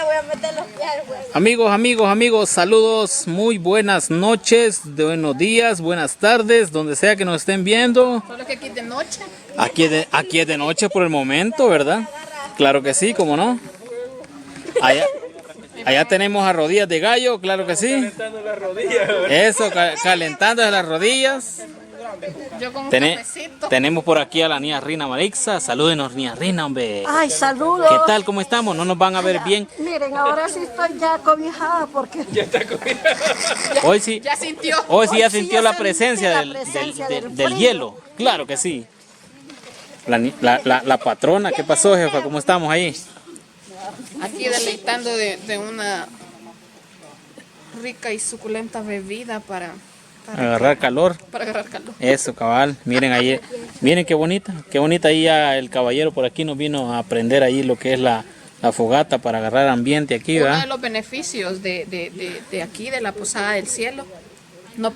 voy a meter los pies al juego. Amigos, saludos, muy buenas noches, buenos días, buenas tardes, donde sea que nos estén viendo. Solo que aquí es de noche. Aquí es de noche por el momento, ¿verdad? Claro que sí, cómo no. Allá tenemos a rodillas de gallo, claro que sí. Calentando las rodillas. Eso, calentándose las rodillas. Yo con un cafecito. Tenemos por aquí a la niña Rina Marixa. Salúdenos, niña Rina, hombre. Ay, saludos. ¿Qué tal? ¿Cómo estamos? ¿No nos van a ver bien? Miren, ahora sí estoy ya cobijada porque... Ya está cobijada. Hoy sí. Ya sintió. Hoy sí ya Hoy sí sintió ya la sentí presencia la del presencia del frío. hielo. Claro que sí. La patrona, ¿qué pasó, jefa? ¿Cómo estamos ahí? Aquí deleitando de una rica y suculenta bebida para Agarrar calor. agarrar calor. Eso, cabal. Miren ahí. Miren qué bonita. Qué bonita ahí ya el caballero por aquí nos vino a aprender ahí lo que es la fogata para agarrar ambiente aquí, Uno de ¿verdad? los beneficios de aquí, de la Posada del Cielo, no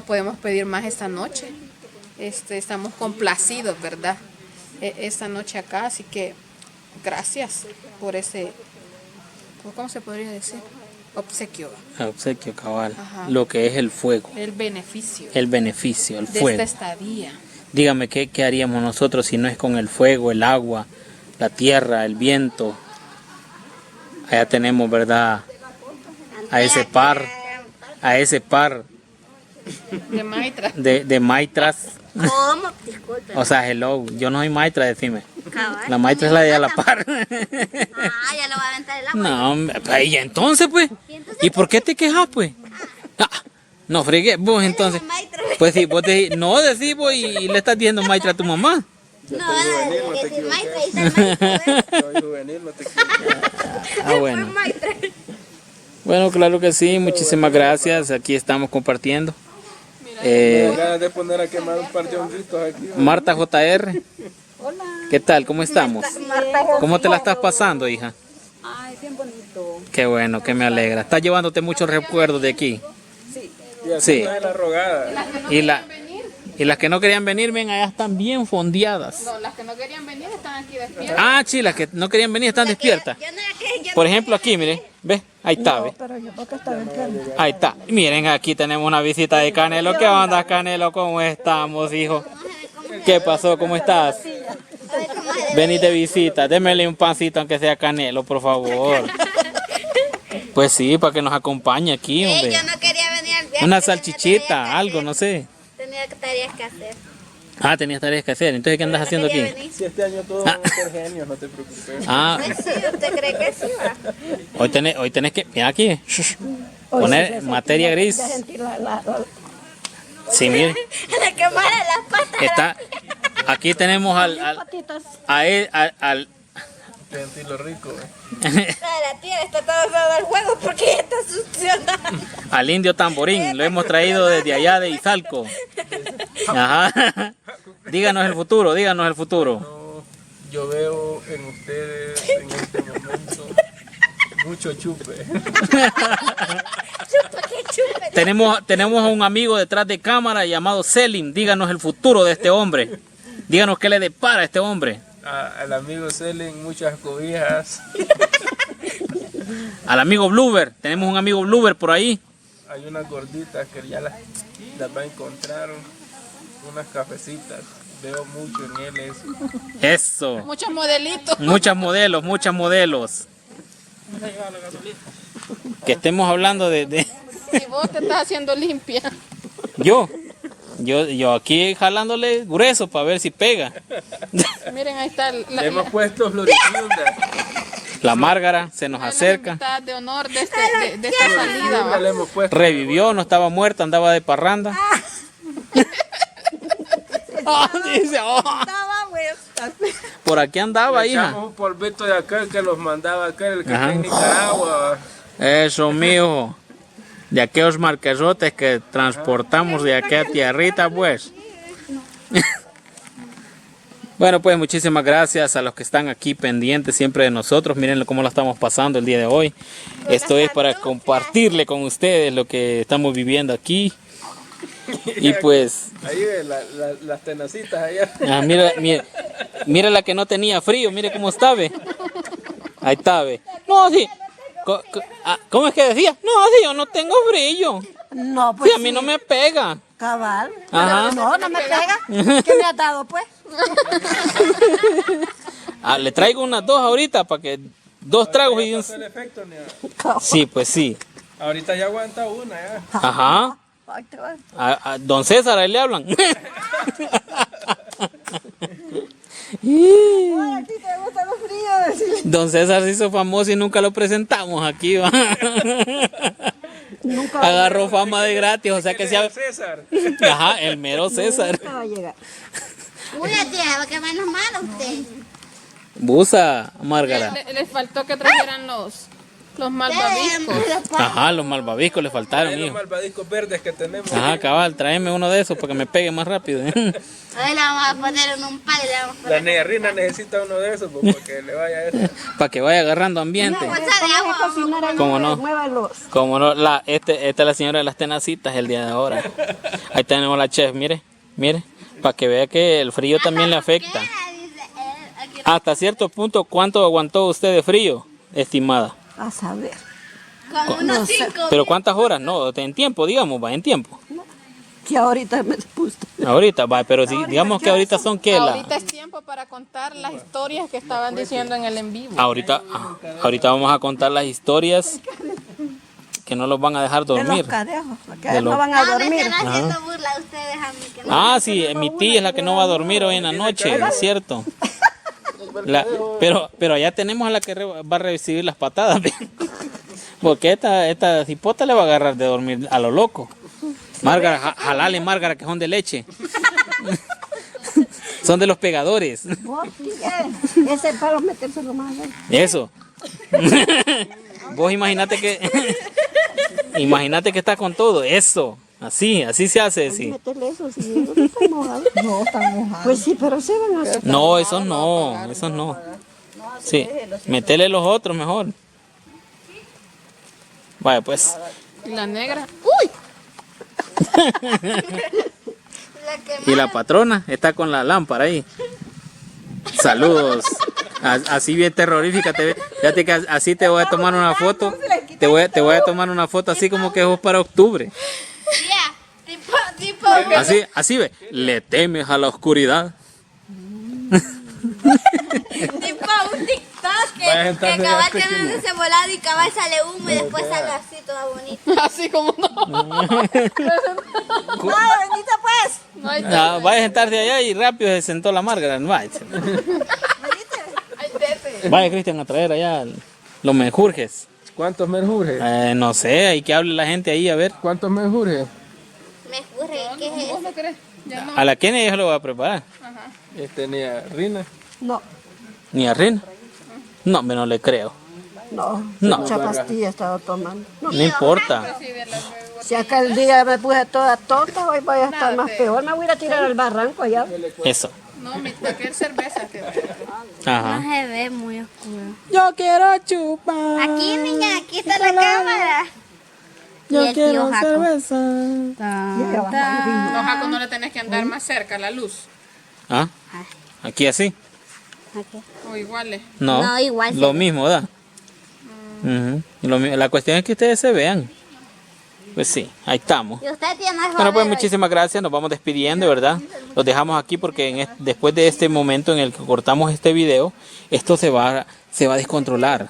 podemos pedir más esta noche. Estamos complacidos, ¿verdad? Esta noche acá, así que gracias por ese, ¿cómo se podría decir? Obsequio, Obsequio, cabal. Ajá. Lo que es el fuego. el beneficio El beneficio, el de fuego. esta estadía. Dígame, ¿qué haríamos nosotros si no es con el fuego, el agua, la tierra, el viento? Allá tenemos, ¿verdad? A ese par De Maitra. de maitras. ¿Cómo? Disculpe. O sea, hello, yo no soy maitra, decime. Cabal. La maitra es la de a la par. Ah, ya lo va a aventar el agua. No, hombre, y entonces, pues, ¿y por qué te quejas, pues? Ah, no fregué, vos entonces. Pues sí, vos no decís vos y le estás diciendo maitra a tu mamá. No, juvenil, no te que si equivoques. maestra dice maestra. Soy juvenil, no te equivoques. Ah, bueno. Bueno, claro que sí, muchísimas gracias. Aquí estamos compartiendo. Me dan ganas de poner a quemar un par de honguitos aquí. Marta JR, Hola. ¿qué tal? ¿Cómo estamos? ¿Cómo te la estás pasando, hija? Ay, bien bonito. Qué bueno, que me alegra. ¿Estás llevándote muchos recuerdos de aquí? Y así Sí. no es la rogada. Y las que no querían venir, ven, allá están bien fondeadas. No, las que no querían venir están aquí despiertas. Ah, sí, las que no querían venir están despiertas. Yo no era que yo Por ejemplo, aquí, mire, ve, ahí está, ve. pero yo porque estaba enferma. Ahí está. Miren, aquí tenemos una visita de Canelo. ¿Qué onda, Canelo? ¿Cómo estamos, hijo? ¿Qué pasó? ¿Cómo estás? Vení de visita. Démele un pancito aunque sea Canelo, por favor. Pues sí, para que nos acompañe aquí, hombre. Yo no quería venir al viaje. Una tenía tareas salchichita, que algo, hacer. no sé. Tenía tareas que hacer. Ah, tenías tareas que hacer. Entonces, ¿qué andas haciendo Quería aquí? venir. Si este año todos van a ser genios, no te preocupes. Ah, Pues sí, ¿usted cree que sí va? hoy tenés que... Mira aquí. Poner materia gris. Sí, mire. Le quemaron las patas. Está... Aquí tenemos al Sentirlo rico. La tía está todo dado al juego porque ya está succionando. al indio tamborín. Lo hemos traído desde allá de Izalco. Ajá. Díganos el futuro, díganos el futuro. No, yo veo en ustedes en este momento mucho chupe. Chupa, que chupe. Tenemos a un amigo detrás de cámara llamado Selim. Díganos el futuro de este hombre. Díganos qué le depara a este hombre. Al amigo Selen muchas cobijas. Al amigo Bluber. Tenemos un amigo Bluber por ahí. Hay unas gorditas que ya las va a encontrar. Unas cafecitas. Veo mucho en él eso. Eso. Muchos modelitos. Muchas modelos. Que estemos hablando de... Y vos te estás haciendo limpia. Yo aquí jalándole grueso para ver si pega. Miren, ahí está Le hemos puesto floricunda. La Márgara se nos una de las acerca. invitadas de honor de esta salida. ¿va? Le hemos puesto. Revivió, no estaba muerta, andaba de parranda. Ah, dice, oh, Estaba muy por aquí andaba, Le hija. echamos un polvito de acá que los mandaba acá, el que Ajá. está en Nicaragua. Eso, mijo. De aquellos marquesotes que transportamos de aquella tierrita, pues. Bueno, pues muchísimas gracias a los que están aquí pendientes siempre de nosotros. Miren cómo la estamos pasando el día de hoy. Esto es para compartirle con ustedes lo que estamos viviendo aquí. Y pues, Ahí ve las tenacitas allá. mira la que no tenía frío, mire cómo está, ve. Ahí está, ve. No, sí. ¿Cómo es que decía? No, si yo no tengo brillo. No, pues Si a mí no me pega. cabal. Ajá. No, no me pega. ¿Qué me has dado, pues? Le traigo unas 2 ahorita para que 2 tragos y un... ¿Pasó el efecto, Nea? Sí, pues sí. Ahorita ya aguanta una, ya. Ajá. Ay, te va. A don César ahí le hablan. Ay, a ti te gusta lo frío. Decirle. Don César se hizo famoso y nunca lo presentamos aquí, ¿va? Nunca Agarró fama de gratis, o sea que se... César. Ajá, el mero César. va a llegar. Una tía, que menos malo usted. Busa, Márgara. Les faltó que trajeran los malvaviscos. Ajá, los malvaviscos le faltaron, Los hijo. malvadiscos verdes que tenemos. Ajá, cabal, tráeme uno de esos para que me pegue más rápido. Hoy la vamos a poner en un palo y le vamos a La poner negrina necesita uno de esos pues, para que le vaya a eso. Para que vaya agarrando ambiente. bolsa de agua. Cocinar ahí, ¿Cómo no? muévalos. Como no, esta es la señora de las tenacitas el día de ahora. Ahí tenemos la chef, mire, para que vea que el frío también le afecta. Dice él, aquí. Hasta cierto punto, ¿cuánto aguantó usted de frío, estimada? A saber. Como unos 5. Pero ¿cuántas horas? No, en tiempo, digamos, va, en tiempo. Que ahorita me puse. Ahorita, va, pero si digamos que ahorita son que Ahorita es tiempo para contar las historias que estaban diciendo en el en vivo. ahorita vamos a contar las historias que no los van a dejar De dormir. los cadejos, que De no los- van a No, me dormir. están haciendo burla ustedes a mí. Que no. Ah, sí, mi tía es la que no va a dormir hoy en la noche, es cierto. Pero allá tenemos a la que va a recibir las patadas. Porque esta cipota le va a agarrar de dormir a lo loco. Márgara, jalale Márgara, que son de leche. Son de los pegadores. Vos, ese para metérselo más allá. Eso. Vos imagínate que está con todo. Eso. Así se hace, sí. Métele eso, si no está mojado. No, está mojado. Pues sí, pero se van a hacer. No, esos no. Sí, metele los otros mejor. Vaya, pues. Y la negra. La que Y la patrona está con la lámpara ahí. Saludos. Así bien terrorífica. Fíjate que así te voy a tomar una foto. Te voy a tomar una foto así como que es para octubre. tía, tipo, Así ve. Le temes a la oscuridad. tipo un TikTok Vaya a que sentarse cabal ya tiene pequeño. ese volado y cabal sale humo y después sale así toda bonita. Así como no. ¡Ah, bendita pues! No hay Vaya a sentarse allá y rápido se sentó la Márgara. Vaya, hay tete. vaya Cristian a traer allá los menjurjes. ¿Cuántos menjurjes? No sé, hay que hable la gente ahí a ver. ¿Cuántos menjurjes? Me escurre, ¿qué es ¿Vos eso? lo querés? Ya no. A la Kenia yo se lo voy a preparar. Ni a Rina. No, ¿Ni a Rin? No, me no le creo. no. No. Mucha pastilla he estado tomando. No. No importa. Si acá el día me puse toda tonta, hoy voy a estar más peor. Me voy a ir a tirar al barranco allá. Eso. No, aquel cerveza que Ajá. No se ve muy oscuro. Yo quiero chupar. Aquí, niña, aquí está la cámara. Yo Y el quiero tío Jaco. cerveza. los jacos no le tenés que andar más cerca a la luz. ¿Ah? ¿Aquí así? O iguales. No. No, igual Lo sí. mismo, ¿verdad? Ujú. La cuestión es que ustedes se vean. Pues sí, ahí estamos. Y usted tiene más Bueno, pues babero. muchísimas gracias. Nos vamos despidiendo, ¿verdad? Los dejamos aquí porque después de este momento en el que cortamos este video, esto se va a descontrolar.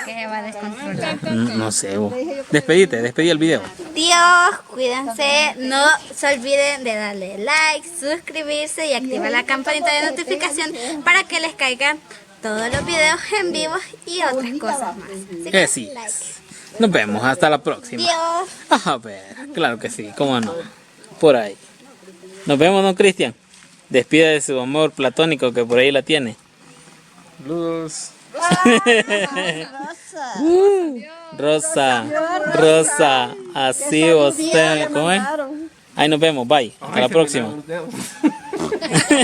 Que se va a descontrolar. No sé, vos. Despedí el video. Dios, cuídense, no se olviden de darle like, suscribirse y activar la campanita de notificación para que les caigan todos los videos en vivo y otras cosas más. Así que, Así es. Nos vemos, hasta la próxima. Dios. A ver, claro que sí, cómo no. Por ahí. Nos vemos, don Cristian. Despide de su amor platónico que por ahí la tiene. Saludos. Rosa, así usted, ¿cómo es? Ahí nos vemos, bye. Hasta la próxima.